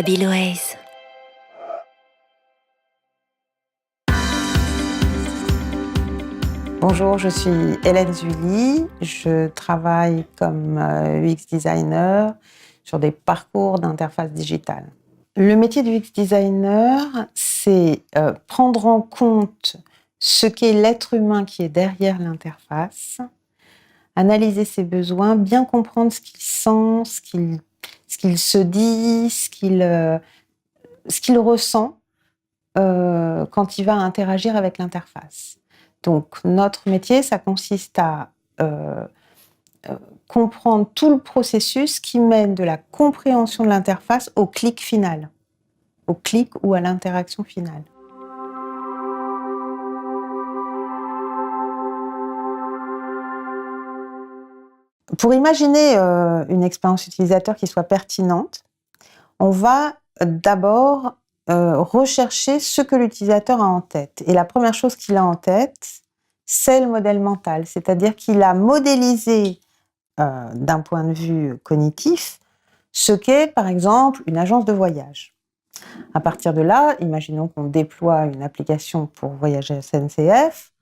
Abiloaise. Bonjour, je suis Hélène Zully. Je travaille comme UX designer sur des parcours d'interface digitale. Le métier du UX designer, c'est prendre en compte ce qu'est l'être humain qui est derrière l'interface, analyser ses besoins, bien comprendre ce qu'il sent, ce qu'il se dit, ce qu'il ressent quand il va interagir avec l'interface. Donc, notre métier, ça consiste à comprendre tout le processus qui mène de la compréhension de l'interface au clic final, au clic ou à l'interaction finale. Pour imaginer une expérience utilisateur qui soit pertinente, on va d'abord rechercher ce que l'utilisateur a en tête. Et la première chose qu'il a en tête, c'est le modèle mental, c'est-à-dire qu'il a modélisé d'un point de vue cognitif ce qu'est, par exemple, une agence de voyage. À partir de là, imaginons qu'on déploie une application pour voyager SNCF,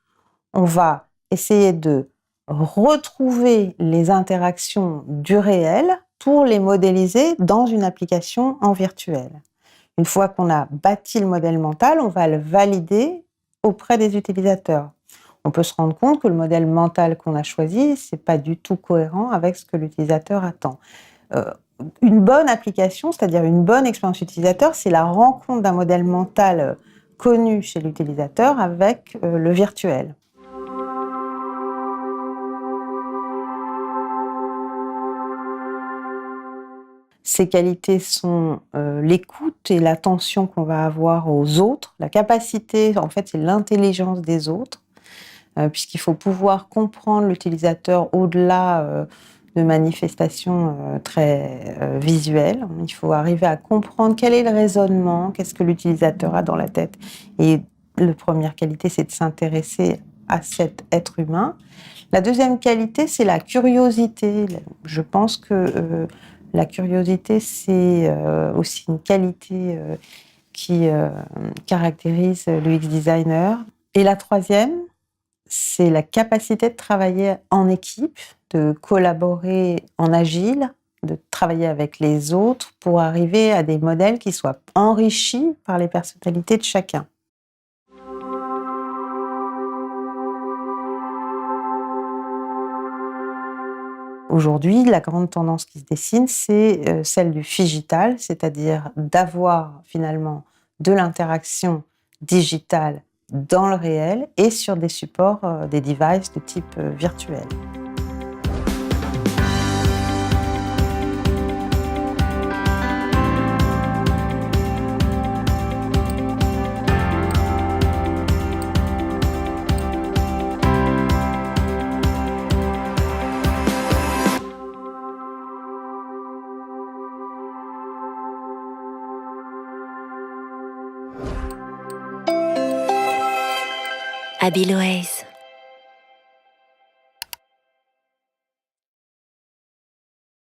on va essayer de retrouver les interactions du réel pour les modéliser dans une application en virtuel. Une fois qu'on a bâti le modèle mental, on va le valider auprès des utilisateurs. On peut se rendre compte que le modèle mental qu'on a choisi, c'est pas du tout cohérent avec ce que l'utilisateur attend. Une bonne application, c'est-à-dire une bonne expérience utilisateur, c'est la rencontre d'un modèle mental connu chez l'utilisateur avec le virtuel. Ces qualités sont l'écoute et l'attention qu'on va avoir aux autres, la capacité, en fait, c'est l'intelligence des autres, puisqu'il faut pouvoir comprendre l'utilisateur au-delà de manifestations très visuelles. Il faut arriver à comprendre quel est le raisonnement, qu'est-ce que l'utilisateur a dans la tête. Et la première qualité, c'est de s'intéresser à cet être humain. La deuxième qualité, c'est la curiosité. Je pense que la curiosité, c'est aussi une qualité qui caractérise l'UX designer. Et la troisième, c'est la capacité de travailler en équipe, de collaborer en agile, de travailler avec les autres pour arriver à des modèles qui soient enrichis par les personnalités de chacun. Aujourd'hui, la grande tendance qui se dessine, c'est celle du phygital, c'est-à-dire d'avoir finalement de l'interaction digitale dans le réel et sur des supports, des devices de type virtuel. Abiloaise.